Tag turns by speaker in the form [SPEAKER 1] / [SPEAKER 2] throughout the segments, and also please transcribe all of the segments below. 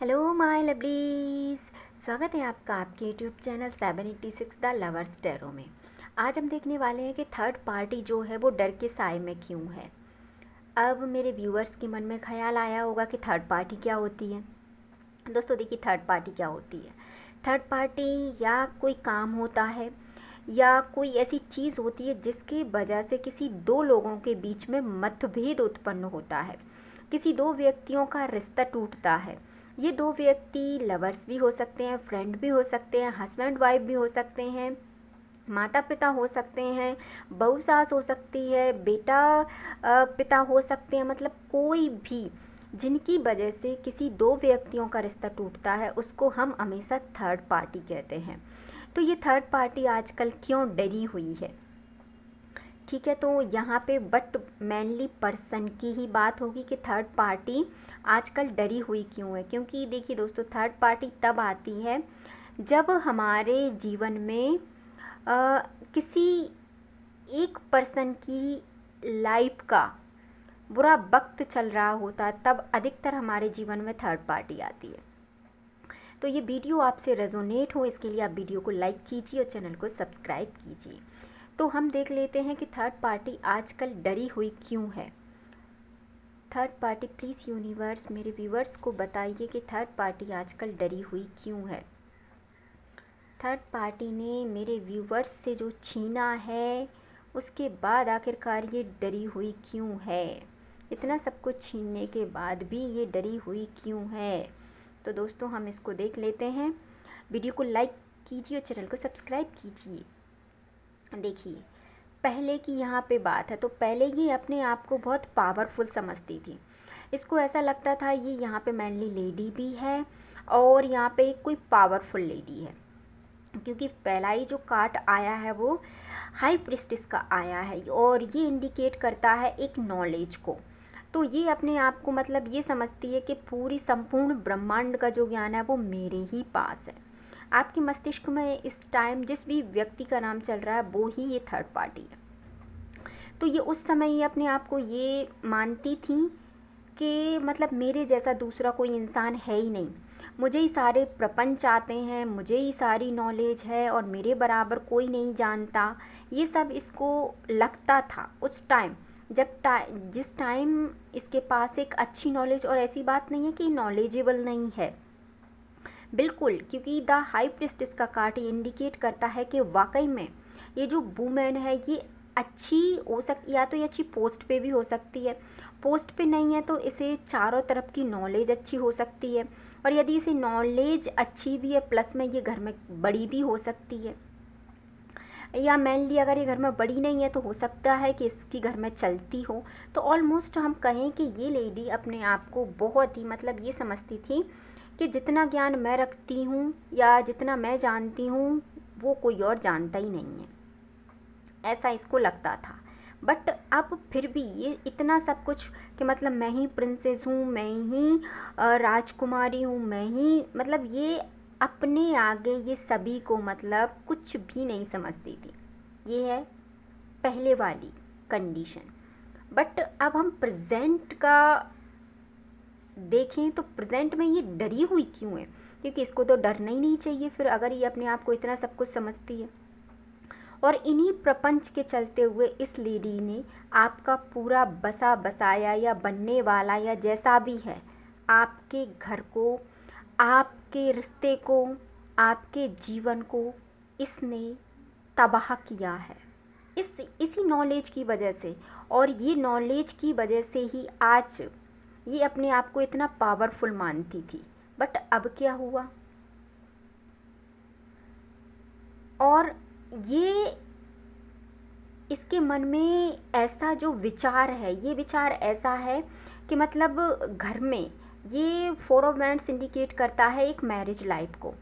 [SPEAKER 1] Hello my lovelies, स्वागत है आपका आपके YouTube channel 786 the lovers tarot में। आज हम देखने वाले हैं कि थर्ड पार्टी जो है वो डर के साए में क्यों है। अब मेरे व्यूअर्स के मन में ख्याल आया होगा कि थर्ड पार्टी क्या होती है। दोस्तों देखिए, थर्ड पार्टी क्या होती है। थर्ड पार्टी या कोई काम होता है या कोई ऐसी चीज़ होती है जिसकी वजह से किसी दो लोगों के बीच में मतभेद उत्पन्न होता है, किसी दो व्यक्तियों का रिश्ता टूटता है। ये दो व्यक्ति लवर्स भी हो सकते हैं, फ्रेंड भी हो सकते हैं, हस्बैंड वाइफ भी हो सकते हैं, माता पिता हो सकते हैं, बहू सास हो सकती है, बेटा पिता हो सकते हैं, मतलब कोई भी जिनकी वजह से किसी दो व्यक्तियों का रिश्ता टूटता है उसको हम हमेशा थर्ड पार्टी कहते हैं। तो ये थर्ड पार्टी आजकल क्यों डरी हुई है, ठीक है। तो यहाँ पे बट मेनली पर्सन की ही बात होगी कि थर्ड पार्टी आजकल डरी हुई क्यों है। क्योंकि देखिए दोस्तों, थर्ड पार्टी तब आती है जब हमारे जीवन में किसी एक पर्सन की लाइफ का बुरा वक्त चल रहा होता है, तब अधिकतर हमारे जीवन में थर्ड पार्टी आती है। तो ये वीडियो आपसे रेजोनेट हो इसके लिए आप वीडियो को लाइक कीजिए और चैनल को सब्सक्राइब कीजिए। तो हम देख लेते हैं कि थर्ड पार्टी आजकल डरी हुई क्यों है। थर्ड पार्टी प्लीज़ यूनिवर्स मेरे व्यूवर्स को बताइए कि थर्ड पार्टी आजकल डरी हुई क्यों है। थर्ड पार्टी ने मेरे व्यूवर्स से जो छीना है उसके बाद आखिरकार ये डरी हुई क्यों है। इतना सब कुछ छीनने के बाद भी ये डरी हुई क्यों है। तो दोस्तों हम इसको देख लेते हैं। वीडियो को लाइक कीजिए और चैनल को सब्सक्राइब कीजिए। देखिए, पहले की यहाँ पे बात है तो पहले ये अपने आप को बहुत पावरफुल समझती थी। इसको ऐसा लगता था ये यहाँ पे मैनली लेडी भी है और यहाँ पे कोई पावरफुल लेडी है, क्योंकि पहला ही जो कार्ड आया है वो हाई प्रिस्टिस का आया है और ये इंडिकेट करता है एक नॉलेज को। तो ये अपने आप को मतलब ये समझती है कि पूरी संपूर्ण ब्रह्मांड का जो ज्ञान है वो मेरे ही पास है। आपके मस्तिष्क में इस टाइम जिस भी व्यक्ति का नाम चल रहा है वो ही ये थर्ड पार्टी है। तो ये उस समय ये अपने आप को ये मानती थी कि मतलब मेरे जैसा दूसरा कोई इंसान है ही नहीं, मुझे ही सारे प्रपंच आते हैं, मुझे ही सारी नॉलेज है और मेरे बराबर कोई नहीं जानता। ये सब इसको लगता था उस टाइम जब जिस टाइम इसके पास एक अच्छी नॉलेज, और ऐसी बात नहीं है कि नॉलेजेबल नहीं है, बिल्कुल, क्योंकि द हाई प्रिस्टेस का कार्ड इंडिकेट करता है कि वाकई में ये जो वुमेन है ये अच्छी हो सकती, या तो ये अच्छी पोस्ट पे भी हो सकती है, पोस्ट पे नहीं है तो इसे चारों तरफ की नॉलेज अच्छी हो सकती है, और यदि इसे नॉलेज अच्छी भी है प्लस में ये घर में बड़ी भी हो सकती है, या मेनली अगर ये घर में बड़ी नहीं है तो हो सकता है कि इसकी घर में चलती हो। तो ऑलमोस्ट हम कहें कि ये लेडी अपने आप को बहुत ही मतलब ये समझती थी कि जितना ज्ञान मैं रखती हूँ या जितना मैं जानती हूँ वो कोई और जानता ही नहीं है, ऐसा इसको लगता था। बट अब फिर भी ये इतना सब कुछ कि मतलब मैं ही प्रिंसेस हूँ, मैं ही राजकुमारी हूँ, मैं ही मतलब ये अपने आगे ये सभी को मतलब कुछ भी नहीं समझती थी। ये है पहले वाली कंडीशन। बट अब हम प्रेजेंट का देखें तो प्रेजेंट में ये डरी हुई क्यों है, क्योंकि इसको तो डरना ही नहीं चाहिए फिर अगर ये अपने आप को इतना सब कुछ समझती है। और इन्हीं प्रपंच के चलते हुए इस लेडी ने आपका पूरा बसा बसाया या बनने वाला या जैसा भी है आपके घर को, आपके रिश्ते को, आपके जीवन को इसने तबाह किया है इसी नॉलेज की वजह से। और ये नॉलेज की वजह से ही आज ये अपने आप को इतना पावरफुल मानती थी। बट अब क्या हुआ, और ये इसके मन में ऐसा जो विचार है, ये विचार ऐसा है कि मतलब घर में ये 4 ऑफ वैंड्स इंडिकेट करता है एक मैरिज लाइफ को।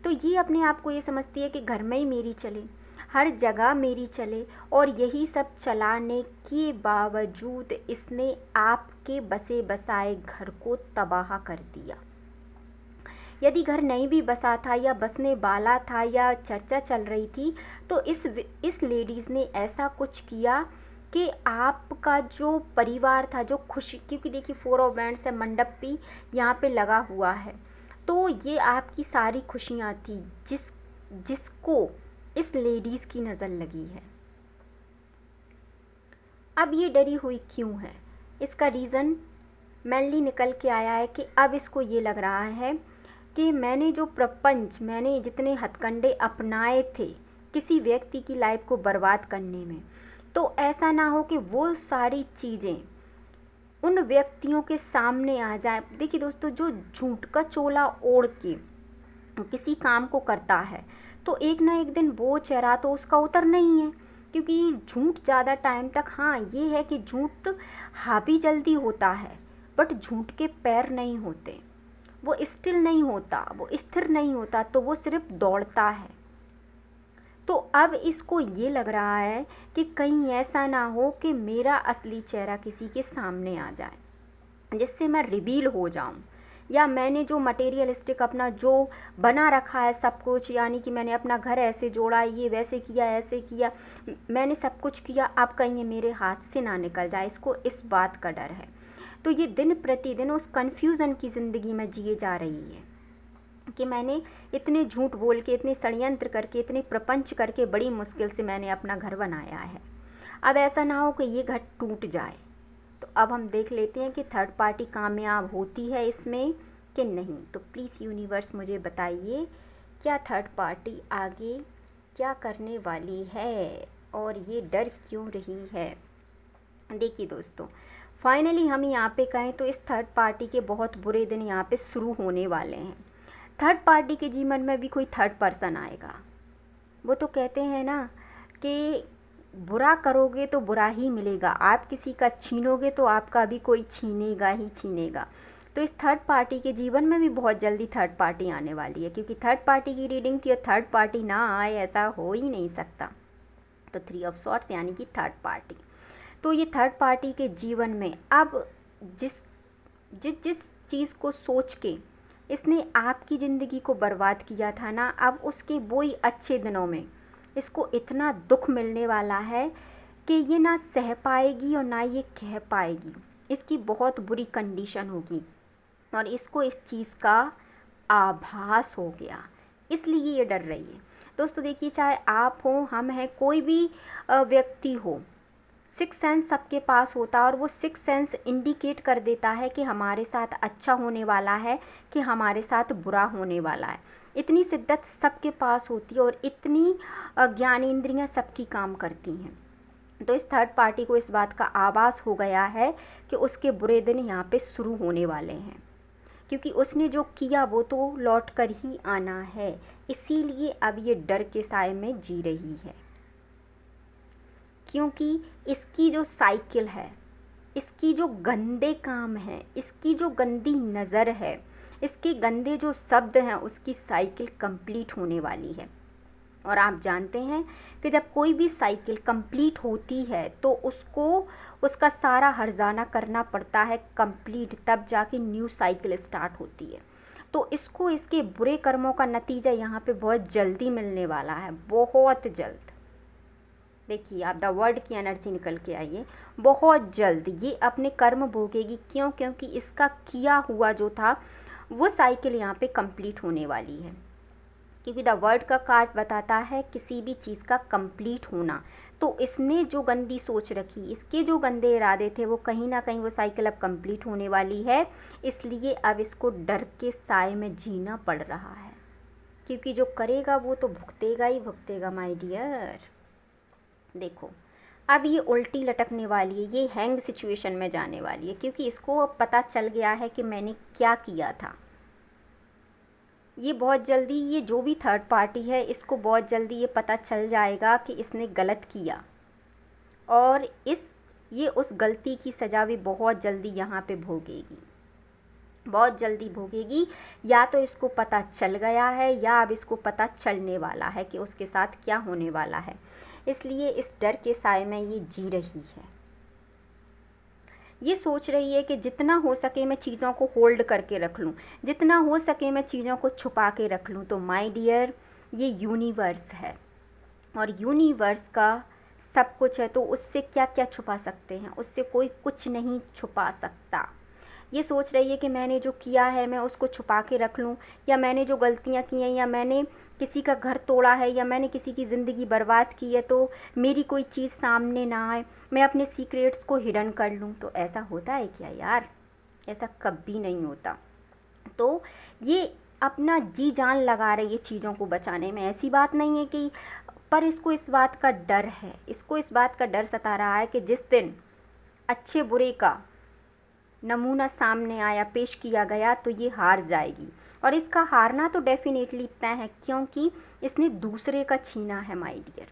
[SPEAKER 1] तो ये अपने आप को ये समझती है कि घर में ही मेरी चले, हर जगह मेरी चले, और यही सब चलाने के बावजूद इसने आपके बसे बसाए घर को तबाह कर दिया। यदि घर नहीं भी बसा था या बसने वाला था या चर्चा चल रही थी तो इस लेडीज़ ने ऐसा कुछ किया कि आपका जो परिवार था, जो खुशी, क्योंकि देखिए 4 ऑफ वैंड्स है, मंडप भी यहाँ पे लगा हुआ है, तो ये आपकी सारी खुशियाँ थी जिसको इस लेडीज़ की नज़र लगी है। अब ये डरी हुई क्यों है? इसका रीज़न मेनली निकल के आया है कि अब इसको ये लग रहा है कि मैंने जो प्रपंच, मैंने जितने हथकंडे अपनाए थे किसी व्यक्ति की लाइफ को बर्बाद करने में, तो ऐसा ना हो कि वो सारी चीज़ें उन व्यक्तियों के सामने आ जाए। देखिए दोस्तों, जो झूठ का चोला ओढ़ के किसी काम को करता है तो एक ना एक दिन वो चेहरा तो उसका उतरना ही है, क्योंकि झूठ ज़्यादा टाइम तक, हाँ ये है कि झूठ हावी जल्दी होता है बट झूठ के पैर नहीं होते, वो स्टिल नहीं होता, वो स्थिर नहीं होता, तो वो सिर्फ दौड़ता है। तो अब इसको ये लग रहा है कि कहीं ऐसा ना हो कि मेरा असली चेहरा किसी के सामने आ जाए जिससे मैं रिवील हो जाऊं, या मैंने जो मटेरियलिस्टिक अपना जो बना रखा है सब कुछ, यानी कि मैंने अपना घर ऐसे जोड़ा, ये वैसे किया, ऐसे किया, मैंने सब कुछ किया, अब कहीं ये मेरे हाथ से ना निकल जाए, इसको इस बात का डर है। तो ये दिन प्रतिदिन उस कन्फ्यूज़न की ज़िंदगी में जिए जा रही है कि मैंने इतने झूठ बोल के, इतने षड्यंत्र करके, इतने प्रपंच करके बड़ी मुश्किल से मैंने अपना घर बनाया है। अब ऐसा ना हो कि ये घर टूट जाए। तो अब हम देख लेते हैं कि थर्ड पार्टी कामयाब होती है इसमें कि नहीं। तो प्लीज़ यूनिवर्स मुझे बताइए, क्या थर्ड पार्टी आगे क्या करने वाली है और ये डर क्यों रही है। देखिए दोस्तों, फाइनली हम यहाँ पे कहें तो इस थर्ड पार्टी के बहुत बुरे दिन यहाँ पे शुरू होने वाले हैं। थर्ड पार्टी के जीवन में भी कोई थर्ड पर्सन आएगा। वो तो कहते हैं ना कि बुरा करोगे तो बुरा ही मिलेगा, आप किसी का छीनोगे तो आपका भी कोई छीनेगा ही छीनेगा। तो इस थर्ड पार्टी के जीवन में भी बहुत जल्दी थर्ड पार्टी आने वाली है, क्योंकि थर्ड पार्टी की रीडिंग थी और थर्ड पार्टी ना आए ऐसा हो ही नहीं सकता। तो 3 ऑफ सॉर्ड्स यानी कि थर्ड पार्टी। तो ये थर्ड पार्टी के जीवन में अब जिस जिस जिस चीज़ को सोच के इसने आपकी ज़िंदगी को बर्बाद किया था ना, अब उसके वो ही अच्छे दिनों में इसको इतना दुख मिलने वाला है कि ये ना सह पाएगी और ना ये कह पाएगी। इसकी बहुत बुरी कंडीशन होगी और इसको इस चीज़ का आभास हो गया, इसलिए ये डर रही है। दोस्तों देखिए, चाहे आप हो, हम हैं, कोई भी व्यक्ति हो, सिक्स सेंस सबके पास होता है और वो सिक्स सेंस इंडिकेट कर देता है कि हमारे साथ अच्छा होने वाला है कि हमारे साथ बुरा होने वाला है। इतनी शिद्दत सबके पास होती है और इतनी ज्ञानेंद्रियां सबकी काम करती हैं। तो इस थर्ड पार्टी को इस बात का आभास हो गया है कि उसके बुरे दिन यहाँ पे शुरू होने वाले हैं, क्योंकि उसने जो किया वो तो लौट कर ही आना है, इसीलिए अब ये डर के साए में जी रही है। क्योंकि इसकी जो साइकिल है, इसकी जो गंदे काम है, इसकी जो गंदी नज़र है, इसके गंदे जो शब्द हैं, उसकी साइकिल कंप्लीट होने वाली है। और आप जानते हैं कि जब कोई भी साइकिल कंप्लीट होती है तो उसको उसका सारा हर्जाना करना पड़ता है कंप्लीट, तब जाके न्यू साइकिल स्टार्ट होती है। तो इसको इसके बुरे कर्मों का नतीजा यहाँ पे बहुत जल्दी मिलने वाला है, बहुत जल्द। देखिए, आप द वर्ड की एनर्जी निकल के आइए, बहुत जल्द ये अपने कर्म भोगेगी। क्यों? क्योंकि इसका किया हुआ जो था वो साइकिल यहाँ पे कंप्लीट होने वाली है, क्योंकि द वर्ड का कार्ड बताता है किसी भी चीज़ का कंप्लीट होना। तो इसने जो गंदी सोच रखी, इसके जो गंदे इरादे थे, वो कहीं ना कहीं वो साइकिल अब कंप्लीट होने वाली है। इसलिए अब इसको डर के साए में जीना पड़ रहा है, क्योंकि जो करेगा वो तो भुगतेगा ही भुगतेगा माय डियर। देखो, अब ये उल्टी लटकने वाली है, ये हैंग सिचुएशन में जाने वाली है, क्योंकि इसको अब पता चल गया है कि मैंने क्या किया था। ये बहुत जल्दी, ये जो भी थर्ड पार्टी है, इसको बहुत जल्दी ये पता चल जाएगा कि इसने गलत किया, और ये उस गलती की सज़ा भी बहुत जल्दी यहाँ पे भोगेगी, बहुत जल्दी भोगेगी। या तो इसको पता चल गया है या अब इसको पता चलने वाला है कि उसके साथ क्या होने वाला है। इसलिए इस डर के साए में ये जी रही है। ये सोच रही है कि जितना हो सके मैं चीज़ों को होल्ड करके रख लूँ, जितना हो सके मैं चीज़ों को छुपा के रख लूँ। तो माय डियर, ये यूनिवर्स है और यूनिवर्स का सब कुछ है, तो उससे क्या क्या छुपा सकते हैं? उससे कोई कुछ नहीं छुपा सकता। ये सोच रही है कि मैंने जो किया है मैं उसको छुपा के रख लूँ, या मैंने जो गलतियाँ की हैं, या मैंने किसी का घर तोड़ा है, या मैंने किसी की ज़िंदगी बर्बाद की है तो मेरी कोई चीज़ सामने ना आए, मैं अपने सीक्रेट्स को हिडन कर लूँ। तो ऐसा होता है क्या यार? ऐसा कभी नहीं होता। तो ये अपना जी जान लगा रही है चीज़ों को बचाने में, ऐसी बात नहीं है कि, पर इसको इस बात का डर है, इसको इस बात का डर सता रहा है कि जिस दिन अच्छे बुरे का नमूना सामने आया, पेश किया गया, तो ये हार जाएगी। और इसका हारना तो डेफिनेटली तय है, क्योंकि इसने दूसरे का छीना है माय डियर,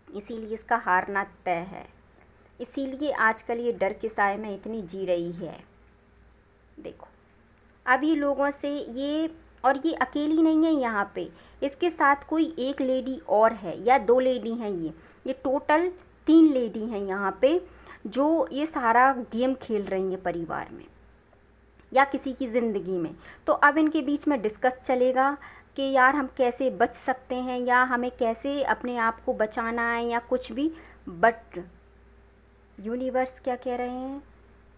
[SPEAKER 1] इसीलिए इसका हारना तय है। इसीलिए आजकल ये डर के साए में इतनी जी रही है। देखो, अब ये लोगों से ये, और ये अकेली नहीं है यहाँ पे, इसके साथ कोई एक लेडी और है या 2 लेडी हैं, ये टोटल 3 लेडी हैं यहाँ पे, जो ये सारा गेम खेल रही हैं परिवार में या किसी की ज़िंदगी में। तो अब इनके बीच में डिस्कस चलेगा कि यार हम कैसे बच सकते हैं, या हमें कैसे अपने आप को बचाना है, या कुछ भी। बट यूनिवर्स क्या कह रहे हैं?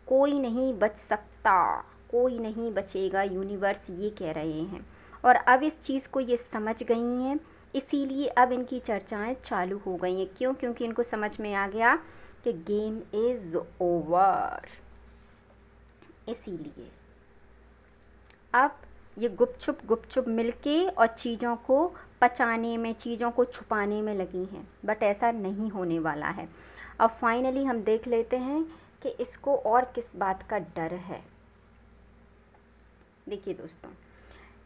[SPEAKER 1] कोई नहीं बच सकता, कोई नहीं बचेगा, यूनिवर्स ये कह रहे हैं। और अब इस चीज़ को ये समझ गई हैं, इसीलिए अब इनकी चर्चाएं चालू हो गई हैं। क्यों? क्योंकि इनको समझ में आ गया कि गेम इज़ ओवर। इसीलिए अब ये गुपचुप मिलके और चीज़ों को पचाने में, चीज़ों को छुपाने में लगी हैं। बट ऐसा नहीं होने वाला है। अब फाइनली हम देख लेते हैं कि इसको और किस बात का डर है। देखिए दोस्तों,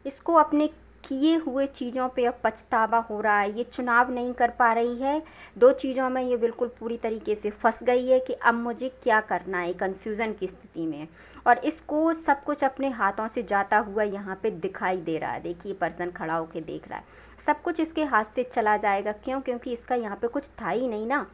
[SPEAKER 1] इसको अपने किए हुए चीज़ों पे अब पछतावा हो रहा है। ये चुनाव नहीं कर पा रही है, 2 चीज़ों में ये बिल्कुल पूरी तरीके से फंस गई है कि अब मुझे क्या करना है, कन्फ्यूज़न की स्थिति में। और इसको सब कुछ अपने हाथों से जाता हुआ यहाँ पे दिखाई दे रहा है। देखिए, पर्सन खड़ा होकर देख रहा है, सब कुछ इसके हाथ से चला जाएगा। क्यों? क्योंकि इसका यहाँ पे कुछ था ही नहीं ना।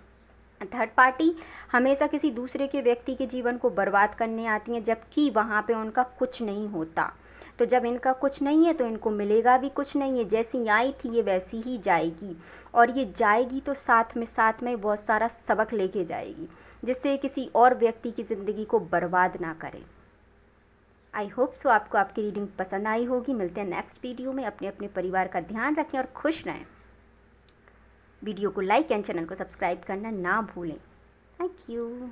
[SPEAKER 1] थर्ड पार्टी हमेशा किसी दूसरे के व्यक्ति के जीवन को बर्बाद करने आती हैं, जबकि वहाँ पे उनका कुछ नहीं होता। तो जब इनका कुछ नहीं है तो इनको मिलेगा भी कुछ नहीं है। जैसी आई थी ये वैसी ही जाएगी, और ये जाएगी तो साथ में बहुत सारा सबक लेके जाएगी, जिससे किसी और व्यक्ति की ज़िंदगी को बर्बाद ना करे। आई होप सो आपको आपकी रीडिंग पसंद आई होगी। मिलते हैं नेक्स्ट वीडियो में। अपने अपने परिवार का ध्यान रखें और खुश रहें। वीडियो को लाइक एंड चैनल को सब्सक्राइब करना ना भूलें। Thank you.